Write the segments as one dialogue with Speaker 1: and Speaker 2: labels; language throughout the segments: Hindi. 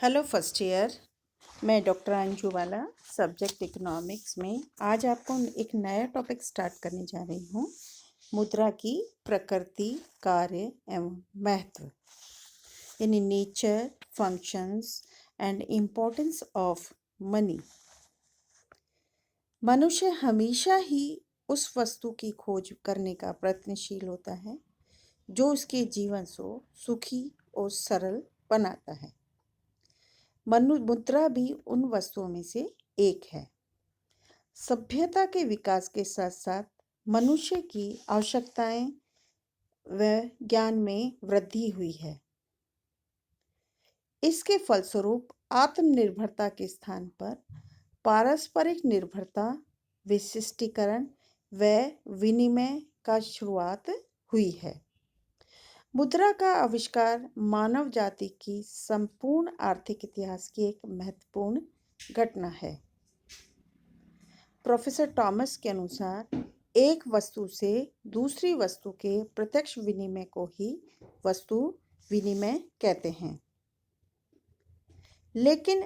Speaker 1: Hello first year. मैं डॉक्टर अंजू वाला, सब्जेक्ट इकोनॉमिक्स में आज आपको एक नया टॉपिक स्टार्ट करने जा रही हूँ। मुद्रा की प्रकृति, कार्य एवं महत्व, यानी nature, functions and importance of money. मनुष्य हमेशा ही उस वस्तु की खोज करने का प्रयत्नशील होता है जो उसके जीवन को सुखी और सरल बनाता है। मुद्रा भी उन वस्तुओं में से एक है। सभ्यता के विकास के साथ साथ मनुष्य की आवश्यकताएं व ज्ञान में वृद्धि हुई है। इसके फलस्वरूप आत्मनिर्भरता के स्थान पर पारस्परिक निर्भरता, विशिष्टीकरण व विनिमय का शुरुआत हुई है। मुद्रा का आविष्कार मानव जाति की संपूर्ण आर्थिक इतिहास की एक महत्वपूर्ण घटना है। प्रोफेसर टॉमस के अनुसार एक वस्तु से दूसरी वस्तु के प्रत्यक्ष विनिमय को ही वस्तु विनिमय कहते हैं। लेकिन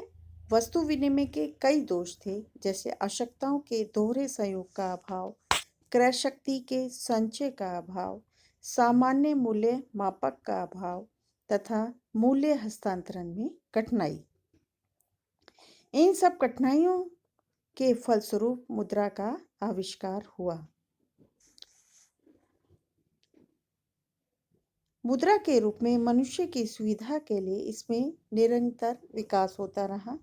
Speaker 1: वस्तु विनिमय के कई दोष थे, जैसे आवश्यकताओं के दोहरे संयोग का अभाव, क्रय शक्ति के संचय का अभाव, सामान्य मूल्य मापक का अभाव तथा मूल्य हस्तांतरण में कठिनाई। इन सब कठिनाइयों के फलस्वरूप मुद्रा का आविष्कार हुआ। मुद्रा के रूप में मनुष्य की सुविधा के लिए इसमें निरंतर विकास होता रहा।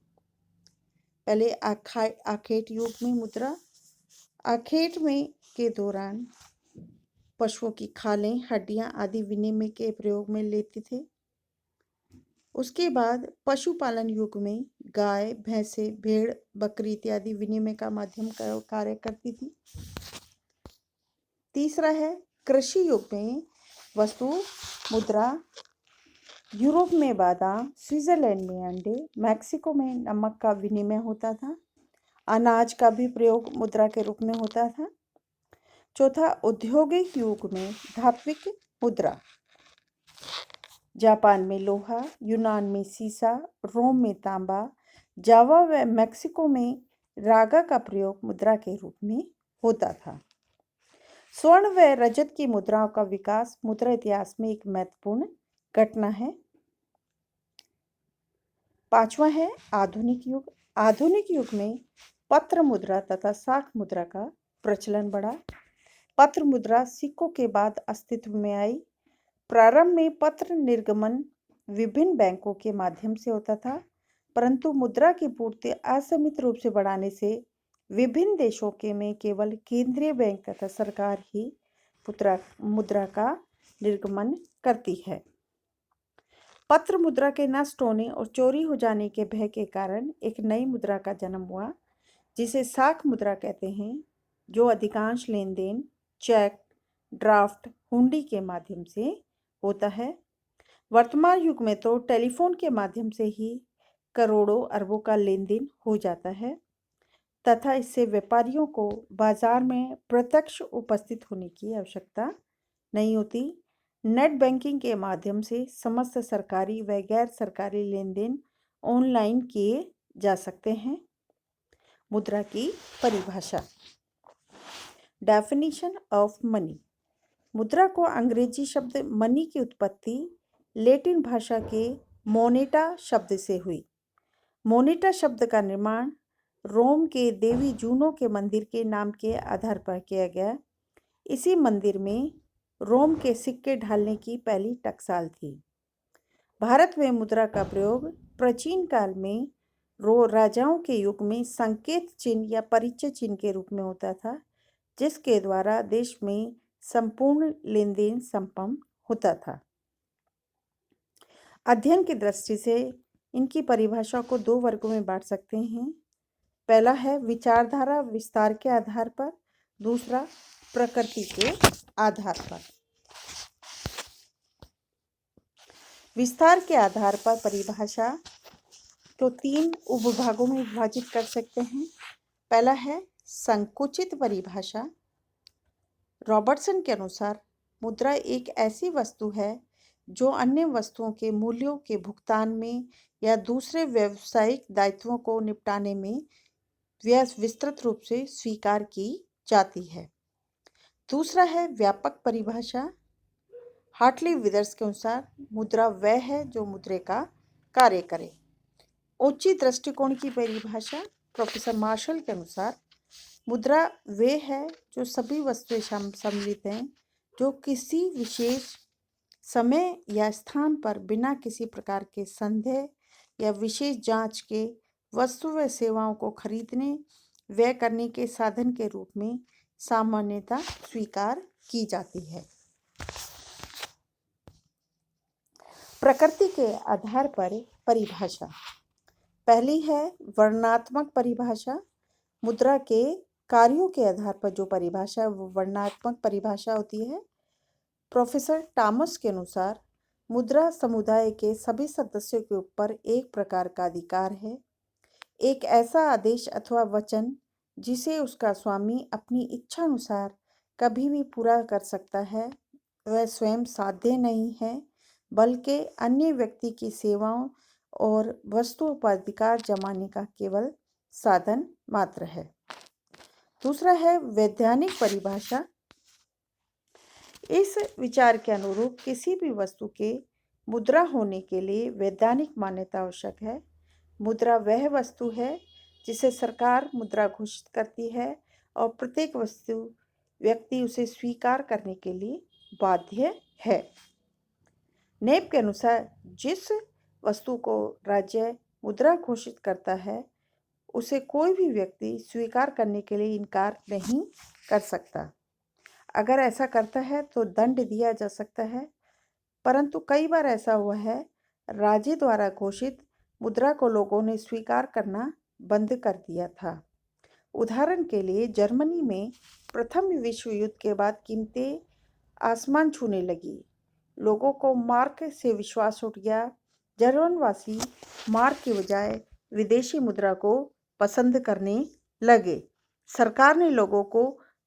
Speaker 1: पहले आखेट युग में मुद्रा, आखेट में के दौरान पशुओं की खालें, हड्डियां आदि विनिमय के प्रयोग में लेते थे। उसके बाद पशुपालन युग में गाय, भैंसे, भेड़, बकरी इत्यादि विनिमय का माध्यम कार्य करती थी। तीसरा है कृषि युग में वस्तु मुद्रा। यूरोप में बादाम, स्विट्जरलैंड में अंडे, मैक्सिको में नमक का विनिमय होता था। अनाज का भी प्रयोग मुद्रा के रूप में होता था। चौथा औद्योगिक युग में धात्विक मुद्रा। जापान में लोहा, यूनान में सीसा, रोम में तांबा, जावा व मैक्सिको में रागा का प्रयोग मुद्रा के रूप में होता था। स्वर्ण व रजत की मुद्राओं का विकास मुद्रा इतिहास में एक महत्वपूर्ण घटना है। पांचवा है आधुनिक युग। आधुनिक युग में पत्र मुद्रा तथा शाख मुद्रा का प्रचलन बढ़ा। पत्र मुद्रा सिक्कों के बाद अस्तित्व में आई। प्रारंभ में पत्र निर्गमन विभिन्न बैंकों के माध्यम से होता था, परंतु मुद्रा की पूर्ति असीमित रूप से बढ़ाने से विभिन्न देशों के में केवल केंद्रीय बैंक तथा सरकार ही मुद्रा का निर्गमन करती है। पत्र मुद्रा के नष्ट होने और चोरी हो जाने के भय के कारण एक नई मुद्रा का जन्म हुआ, जिसे शाख मुद्रा कहते हैं, जो अधिकांश लेन देन चेक, ड्राफ्ट, हुंडी के माध्यम से होता है। वर्तमान युग में तो टेलीफोन के माध्यम से ही करोड़ों अरबों का लेन देन हो जाता है तथा इससे व्यापारियों को बाजार में प्रत्यक्ष उपस्थित होने की आवश्यकता नहीं होती। नेट बैंकिंग के माध्यम से समस्त सरकारी व गैर सरकारी लेन देन ऑनलाइन किए जा सकते हैं। मुद्रा की परिभाषा। Definition of money. मुद्रा को अंग्रेजी शब्द मनी की उत्पत्ति लैटिन भाषा के मोनेटा शब्द से हुई। मोनेटा शब्द का निर्माण रोम के देवी जूनो के मंदिर के नाम के आधार पर किया गया। इसी मंदिर में रोम के सिक्के ढालने की पहली टकसाल थी। भारत में मुद्रा का प्रयोग प्राचीन काल में राजाओं के युग में संकेत चिन्ह या परिचय चिन्ह के रूप में होता था, जिसके द्वारा देश में संपूर्ण लेन देन संपन्न होता था। अध्ययन की दृष्टि से इनकी परिभाषा को दो वर्गों में बांट सकते हैं। पहला है विचारधारा विस्तार के आधार पर, दूसरा प्रकृति के आधार पर। विस्तार के आधार पर परिभाषा को तीन उपभागों में विभाजित कर सकते हैं। पहला है संकुचित परिभाषा। रॉबर्टसन के अनुसार मुद्रा एक ऐसी वस्तु है जो अन्य वस्तुओं के मूल्यों के भुगतान में या दूसरे व्यावसायिक दायित्वों को निपटाने में विस्तृत रूप से स्वीकार की जाती है। दूसरा है व्यापक परिभाषा। हार्टली विदर्स के अनुसार मुद्रा वह है जो मुद्रे का कार्य करे। उचित दृष्टिकोण की परिभाषा प्रोफेसर मार्शल के अनुसार मुद्रा वे है जो सभी वस्तुएं सम्मिलित हैं जो किसी विशेष समय या स्थान पर बिना किसी प्रकार के संदेह या विशेष जांच के वस्तु व सेवाओं को खरीदने व्यय करने के साधन के रूप में सामान्यतः स्वीकार की जाती है। प्रकृति के आधार पर परिभाषा। पहली है वर्णनात्मक परिभाषा। मुद्रा के कार्यों के आधार पर जो परिभाषा है वो वर्णनात्मक परिभाषा होती है। प्रोफेसर टॉमस के अनुसार मुद्रा समुदाय के सभी सदस्यों के ऊपर एक प्रकार का अधिकार है, एक ऐसा आदेश अथवा वचन जिसे उसका स्वामी अपनी इच्छा अनुसार कभी भी पूरा कर सकता है। वह स्वयं साध्य नहीं है बल्कि अन्य व्यक्ति की सेवाओं और वस्तुओं पर अधिकार जमाने का केवल साधन मात्र है। दूसरा है वैधानिक परिभाषा। इस विचार के अनुरूप किसी भी वस्तु के मुद्रा होने के लिए वैधानिक मान्यता आवश्यक है। मुद्रा वह वस्तु है जिसे सरकार मुद्रा घोषित करती है और प्रत्येक व्यक्ति उसे स्वीकार करने के लिए बाध्य है। नेप के अनुसार जिस वस्तु को राज्य मुद्रा घोषित करता है उसे कोई भी व्यक्ति स्वीकार करने के लिए इनकार नहीं कर सकता। अगर ऐसा करता है तो दंड दिया जा सकता है, परंतु कई बार ऐसा हुआ है राज्य द्वारा घोषित मुद्रा को लोगों ने स्वीकार करना बंद कर दिया था। उदाहरण के लिए जर्मनी में प्रथम विश्व युद्ध के बाद कीमतें आसमान छूने लगी। लोगों को मार्क से विश्वास उठ गया। जर्मनवासी मार्क के बजाय विदेशी मुद्रा को पसंद करने लगे। सरकार ने लोगों को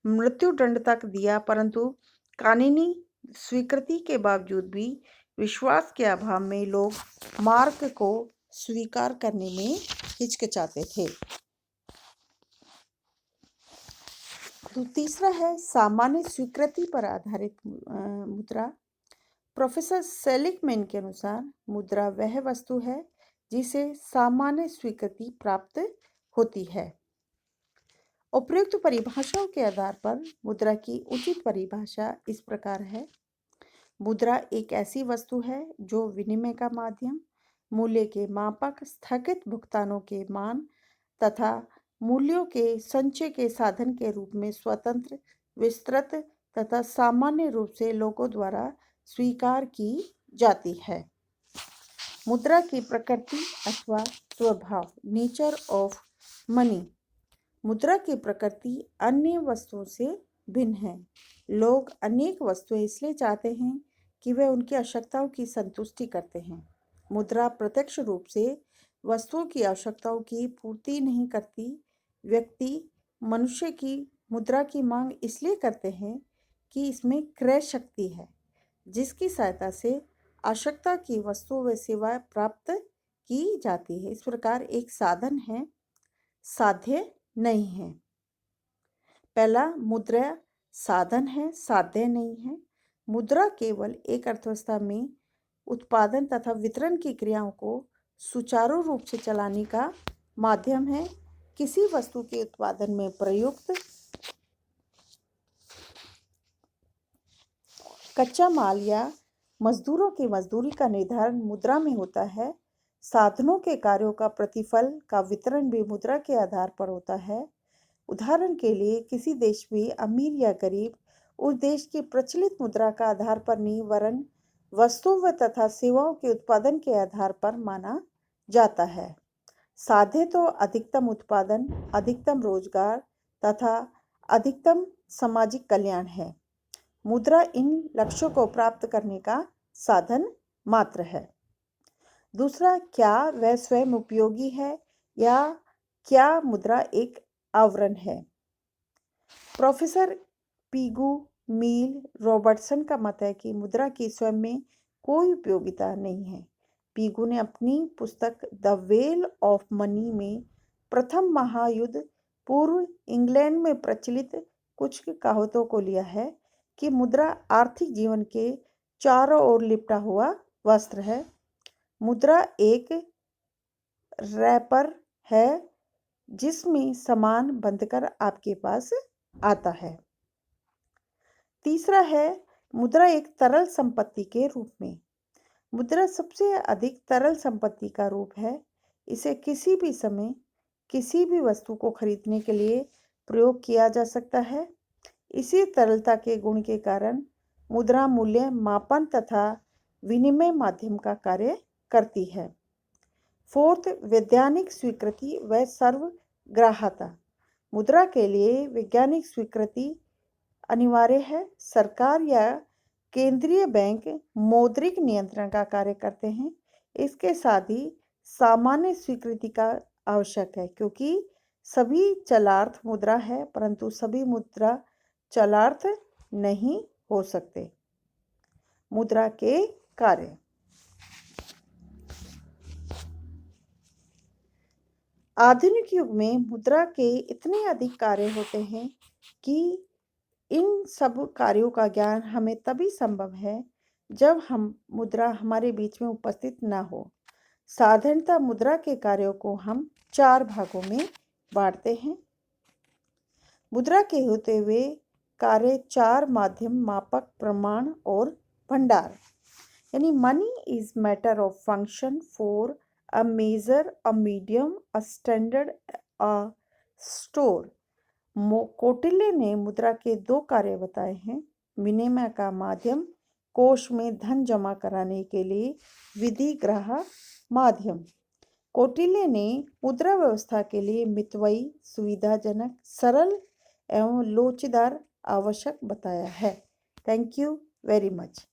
Speaker 1: मृत्यु दंड तक दिया, परंतु कानूनी स्वीकृति के बावजूद भी विश्वास के अभाव में लोग मार्क को स्वीकार करने में हिचकिचाते थे। तो तीसरा है सामान्य स्वीकृति पर आधारित मुद्रा। प्रोफेसर सेलिकमैन के अनुसार मुद्रा वह वस्तु है जिसे सामान्य स्वीकृति प्राप्त होती है। उपयुक्त परिभाषाओं के आधार पर मुद्रा की उचित परिभाषा इस प्रकार है। मुद्रा एक ऐसी वस्तु है जो विनिमय का माध्यम, मूल्य के मापक, स्थगित भुगतानों के मान तथा मूल्यों के संचय के साधन के रूप में स्वतंत्र, विस्तृत तथा सामान्य रूप से लोगों द्वारा स्वीकार की जाती है। मुद्रा की प्रकृति अथवा स्वभाव, नेचर ऑफ मनी। मुद्रा की प्रकृति अन्य वस्तुओं से भिन्न है। लोग अनेक वस्तुएं इसलिए चाहते हैं कि वे उनकी आवश्यकताओं की संतुष्टि करते हैं। मुद्रा प्रत्यक्ष रूप से वस्तुओं की आवश्यकताओं की पूर्ति नहीं करती। व्यक्ति मनुष्य की मुद्रा की मांग इसलिए करते हैं कि इसमें क्रय शक्ति है जिसकी सहायता से आवश्यकता की वस्तु व सेवाएं प्राप्त की जाती है। इस प्रकार एक साधन है, साध्य नहीं है। पहला, मुद्रा साधन है, साध्य नहीं है। मुद्रा केवल एक अर्थव्यवस्था में उत्पादन तथा वितरण की क्रियाओं को सुचारू रूप से चलाने का माध्यम है। किसी वस्तु के उत्पादन में प्रयुक्त कच्चा माल या मजदूरों की मजदूरी का निर्धारण मुद्रा में होता है। साधनों के कार्यों का प्रतिफल का वितरण भी मुद्रा के आधार पर होता है। उदाहरण के लिए किसी देश में अमीर या गरीब उस देश की प्रचलित मुद्रा का आधार पर नहीं वरन वस्तुओं व तथा सेवाओं के उत्पादन के आधार पर माना जाता है। साध्य तो अधिकतम उत्पादन, अधिकतम रोजगार तथा अधिकतम सामाजिक कल्याण है। मुद्रा इन लक्ष्यों को प्राप्त करने का साधन मात्र है। दूसरा, क्या वह स्वयं उपयोगी है या क्या मुद्रा एक आवरण है? प्रोफेसर पीगू मील रॉबर्टसन का मत है कि मुद्रा की स्वयं में कोई उपयोगिता नहीं है। पीगू ने अपनी पुस्तक द वेल ऑफ मनी में प्रथम महायुद्ध पूर्व इंग्लैंड में प्रचलित कुछ कहावतों को लिया है कि मुद्रा आर्थिक जीवन के चारों ओर लिपटा हुआ वस्त्र है। मुद्रा एक रैपर है जिसमें सामान बंधकर आपके पास आता है। तीसरा है मुद्रा एक तरल संपत्ति के रूप में। मुद्रा सबसे अधिक तरल संपत्ति का रूप है। इसे किसी भी समय किसी भी वस्तु को खरीदने के लिए प्रयोग किया जा सकता है। इसी तरलता के गुण के कारण मुद्रा मूल्य मापन तथा विनिमय माध्यम का कार्य करती है। फोर्थ, वैज्ञानिक स्वीकृति व सर्वग्राह्यता। मुद्रा के लिए वैज्ञानिक स्वीकृति अनिवार्य है। सरकार या केंद्रीय बैंक मौद्रिक नियंत्रण का कार्य करते हैं। इसके साथ ही सामान्य स्वीकृति का आवश्यक है क्योंकि सभी चलार्थ मुद्रा है परंतु सभी मुद्रा चलार्थ नहीं हो सकते। मुद्रा के कार्य। आधुनिक युग में मुद्रा के इतने अधिक कार्य होते हैं कि इन सब कार्यों का ज्ञान हमें तभी संभव है जब हम मुद्रा हमारे बीच में उपस्थित ना हो। साधारणतः मुद्रा के कार्यों को हम 4 भागों में बांटते हैं। मुद्रा के होते हुए कार्य 4 माध्यम, मापक, प्रमाण और भंडार। यानी money is matter of function four a measure, a medium, a standard, a store. Kautilya ने मुद्रा के 2 कार्य बताए हैं। विनिमय का माध्यम, कोष में धन जमा कराने के लिए विधिग्राह माध्यम। कौटिल्य ने मुद्रा व्यवस्था के लिए मितव्ययी, सुविधाजनक, सरल एवं लोचदार आवश्यक बताया है। Thank you very much.